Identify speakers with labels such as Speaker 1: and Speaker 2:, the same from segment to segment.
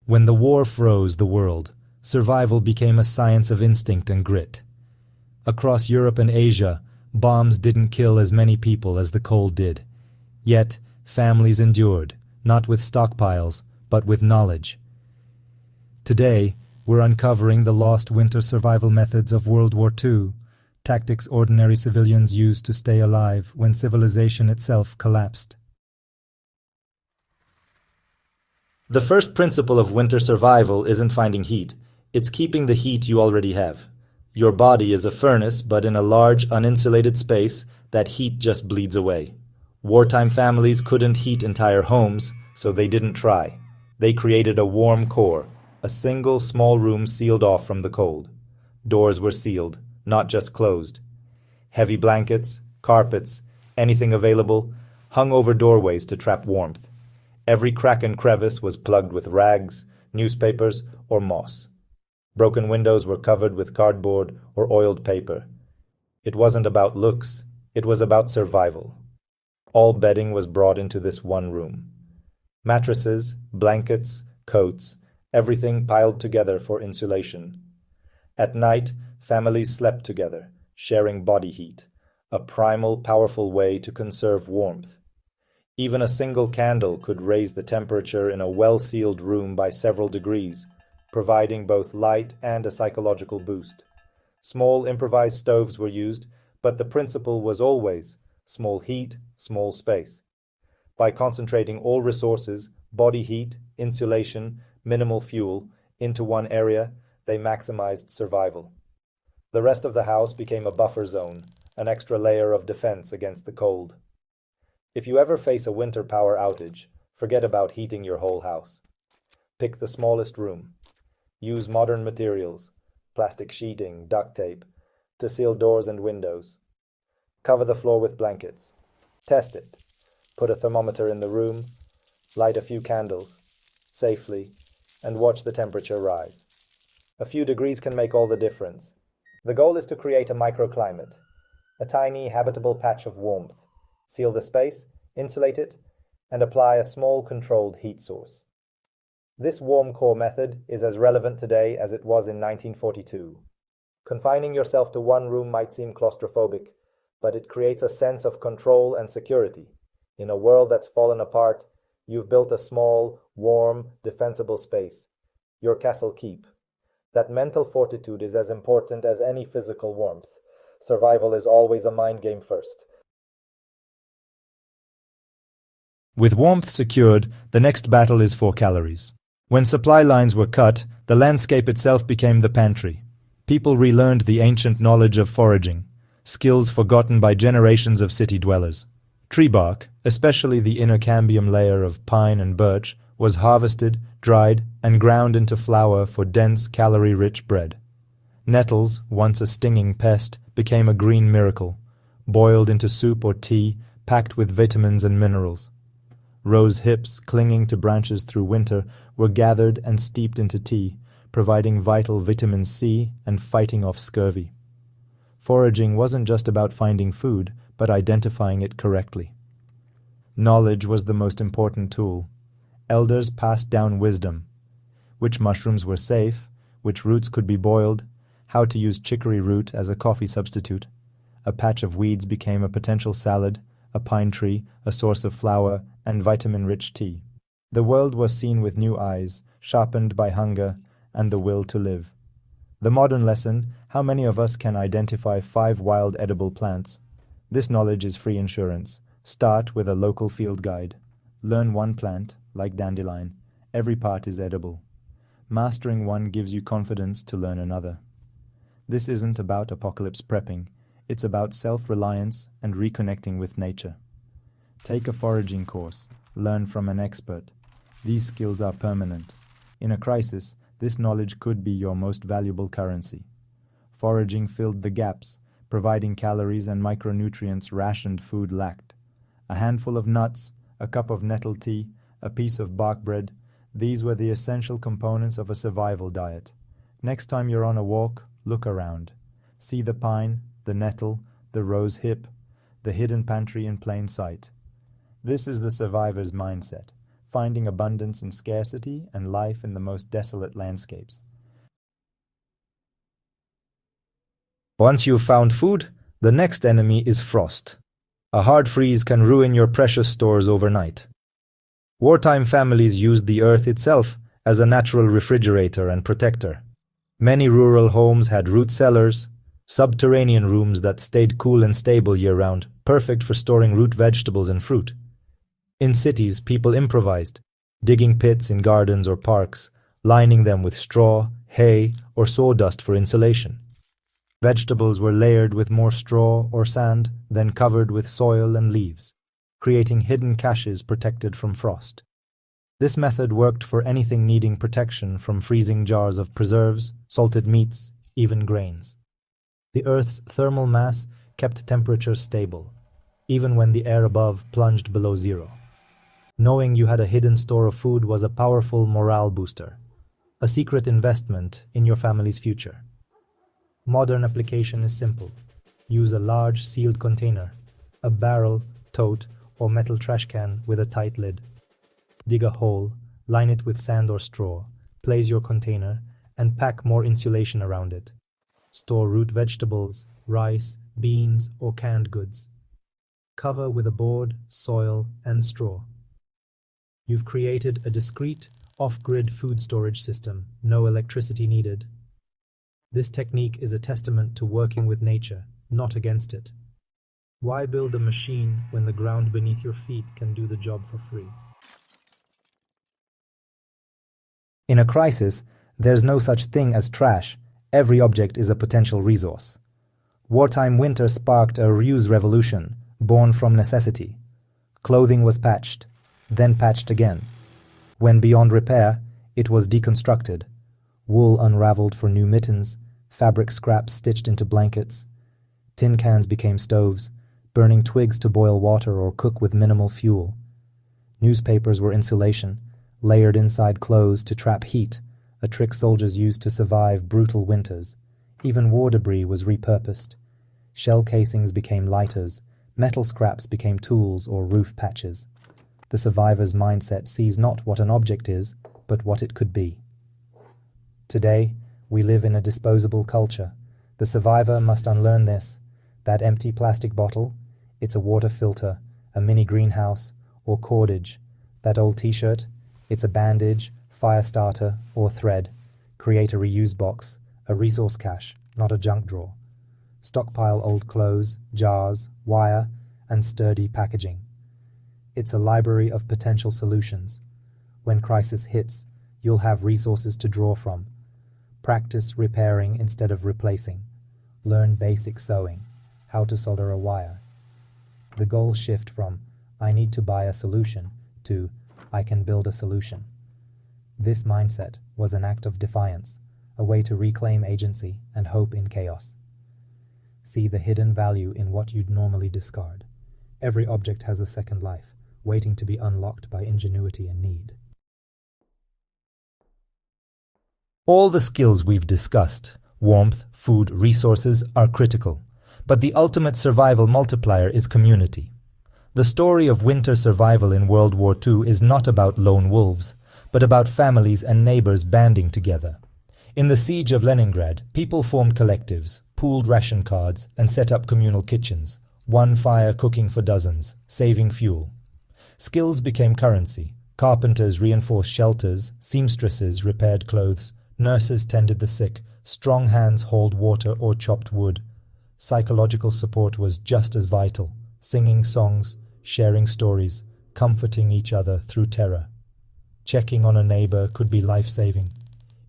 Speaker 1: When the war froze the world, survival became a science of instinct and grit. Across Europe and Asia, bombs didn't kill as many people as the cold did. Yet, families endured, not with stockpiles, but with knowledge. Today, we're uncovering the lost winter survival methods of World War II, tactics ordinary civilians used to stay alive when civilization itself collapsed. The first principle of winter survival isn't finding heat, it's keeping the heat you already have. Your body is a furnace, but in a large, uninsulated space, that heat just bleeds away. Wartime families couldn't heat entire homes, so they didn't try. They created a warm core, a single small room sealed off from the cold. Doors were sealed, not just closed. Heavy blankets, carpets, anything available, hung over doorways to trap warmth. Every crack and crevice was plugged with rags, newspapers, or moss. Broken windows were covered with cardboard or oiled paper. It wasn't about looks, it was about survival. All bedding was brought into this one room. Mattresses, blankets, coats, everything piled together for insulation. At night, families slept together, sharing body heat, a primal, powerful way to conserve warmth. Even a single candle could raise the temperature in a well-sealed room by several degrees, providing both light and a psychological boost. Small improvised stoves were used, but the principle was always small heat, small space. By concentrating all resources, body heat, insulation, minimal fuel, into one area, they maximized survival. The rest of the house became a buffer zone, an extra layer of defense against the cold. If you ever face a winter power outage, forget about heating your whole house. Pick the smallest room. Use modern materials, plastic sheeting, duct tape, to seal doors and windows. Cover the floor with blankets. Test it. Put a thermometer in the room, light a few candles, safely, and watch the temperature rise. A few degrees can make all the difference. The goal is to create a microclimate, a tiny habitable patch of warmth. Seal the space, insulate it, and apply a small controlled heat source. This warm core method is as relevant today as it was in 1942. Confining yourself to one room might seem claustrophobic, but it creates a sense of control and security. In a world that's fallen apart, you've built a small, warm, defensible space, your castle keep. That mental fortitude is as important as any physical warmth. Survival is always a mind game first. With warmth secured, the next battle is for calories. When supply lines were cut, the landscape itself became the pantry. People relearned the ancient knowledge of foraging, skills forgotten by generations of city dwellers. Tree bark, especially the inner cambium layer of pine and birch, was harvested, dried, and ground into flour for dense, calorie-rich bread. Nettles, once a stinging pest, became a green miracle, boiled into soup or tea, packed with vitamins and minerals. Rose hips, clinging to branches through winter, were gathered and steeped into tea, providing vital vitamin C and fighting off scurvy. Foraging wasn't just about finding food, but identifying it correctly. Knowledge was the most important tool. Elders passed down wisdom. Which mushrooms were safe, which roots could be boiled, how to use chicory root as a coffee substitute. A patch of weeds became a potential salad, a pine tree, a source of flour, and vitamin-rich tea. The world was seen with new eyes, sharpened by hunger and the will to live. The modern lesson: how many of us can identify 5 wild edible plants? This knowledge is free insurance. Start with a local field guide. Learn one plant, like dandelion. Every part is edible. Mastering one gives you confidence to learn another. This isn't about apocalypse prepping. It's about self-reliance and reconnecting with nature. Take a foraging course. Learn from an expert. These skills are permanent. In a crisis, this knowledge could be your most valuable currency. Foraging filled the gaps, providing calories and micronutrients rationed food lacked. A handful of nuts, a cup of nettle tea, a piece of bark bread, these were the essential components of a survival diet. Next time you're on a walk, look around. See the pine, the nettle, the rose hip, the hidden pantry in plain sight. This is the survivor's mindset. finding abundance in scarcity and life in the most desolate landscapes. Once you've found food, the next enemy is frost. A hard freeze can ruin your precious stores overnight. Wartime families used the earth itself as a natural refrigerator and protector. Many rural homes had root cellars, subterranean rooms that stayed cool and stable year-round, perfect for storing root vegetables and fruit. In cities, people improvised, digging pits in gardens or parks, lining them with straw, hay, or sawdust for insulation. Vegetables were layered with more straw or sand, then covered with soil and leaves, creating hidden caches protected from frost. This method worked for anything needing protection, from freezing jars of preserves, salted meats, even grains. The Earth's thermal mass kept temperatures stable, even when the air above plunged below zero. Knowing you had a hidden store of food was a powerful morale booster, a secret investment in your family's future. Modern application is simple. Use a large sealed container, a barrel, tote, or metal trash can with a tight lid. Dig a hole, line it with sand or straw, place your container, and pack more insulation around it. Store root vegetables, rice, beans, or canned goods. Cover with a board, soil, and straw. You've created a discreet, off-grid food storage system, no electricity needed. This technique is a testament to working with nature, not against it. Why build a machine when the ground beneath your feet can do the job for free? In a crisis, there's no such thing as trash. Every object is a potential resource. Wartime winter sparked a reuse revolution, born from necessity. Clothing was patched, then patched again. When beyond repair, it was deconstructed. Wool unraveled for new mittens, fabric scraps stitched into blankets. Tin cans became stoves, burning twigs to boil water or cook with minimal fuel. Newspapers were insulation, layered inside clothes to trap heat, a trick soldiers used to survive brutal winters. Even war debris was repurposed. Shell casings became lighters, metal scraps became tools or roof patches. The survivor's mindset sees not what an object is, but what it could be. Today, we live in a disposable culture. The survivor must unlearn this. That empty plastic bottle, it's a water filter, a mini greenhouse, or cordage. That old t-shirt, it's a bandage, fire starter, or thread. Create a reuse box, a resource cache, not a junk drawer. Stockpile old clothes, jars, wire, and sturdy packaging. It's a library of potential solutions. When crisis hits, you'll have resources to draw from. Practice repairing instead of replacing. Learn basic sewing, how to solder a wire. The goals shift from, I need to buy a solution, to, I can build a solution. This mindset was an act of defiance, a way to reclaim agency and hope in chaos. See the hidden value in what you'd normally discard. Every object has a second life, waiting to be unlocked by ingenuity and need. All the skills we've discussed, warmth, food, resources, are critical. But the ultimate survival multiplier is community. The story of winter survival in World War II is not about lone wolves, but about families and neighbors banding together. In the siege of Leningrad, people formed collectives, pooled ration cards, and set up communal kitchens, one fire cooking for dozens, saving fuel. Skills became currency. Carpenters reinforced shelters, seamstresses repaired clothes, nurses tended the sick, strong hands hauled water or chopped wood. Psychological support was just as vital, singing songs, sharing stories, comforting each other through terror. Checking on a neighbor could be life-saving.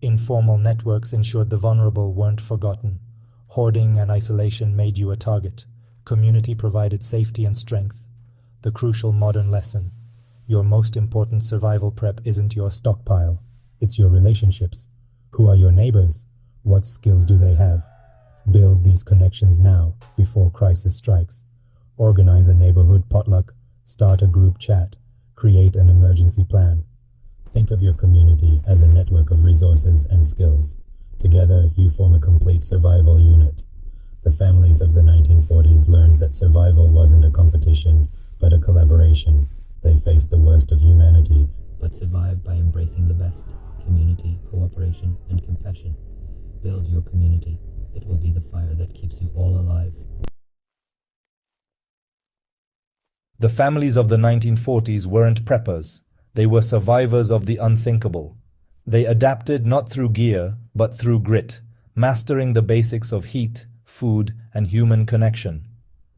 Speaker 1: Informal networks ensured the vulnerable weren't forgotten. Hoarding and isolation made you a target. Community provided safety and strength. The crucial modern lesson: your most important survival prep isn't your stockpile, it's your relationships. Who are your neighbors? What skills do they have? Build these connections now, before crisis strikes. Organize a neighborhood potluck, start a group chat, create an emergency plan. Think of your community as a network of resources and skills. Together, you form a complete survival unit. The families of the 1940s learned that survival wasn't a competition, but a collaboration. They faced the worst of humanity,
Speaker 2: survive by embracing the best: community, cooperation, and compassion. Build your community. It will be the fire that keeps you all alive.
Speaker 1: The families of the 1940s weren't preppers. They were survivors of the unthinkable. They adapted not through gear, but through grit, mastering the basics of heat, food, and human connection.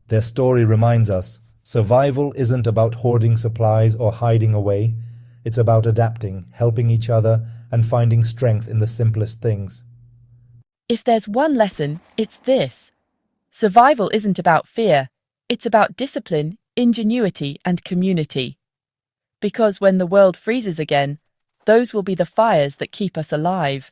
Speaker 1: Their story reminds us, survival isn't about hoarding supplies or hiding away. It's about adapting, helping each other, and finding strength in the simplest things.
Speaker 3: If there's one lesson, it's this. Survival isn't about fear. It's about discipline, ingenuity, and community. Because when the world freezes again, those will be the fires that keep us alive.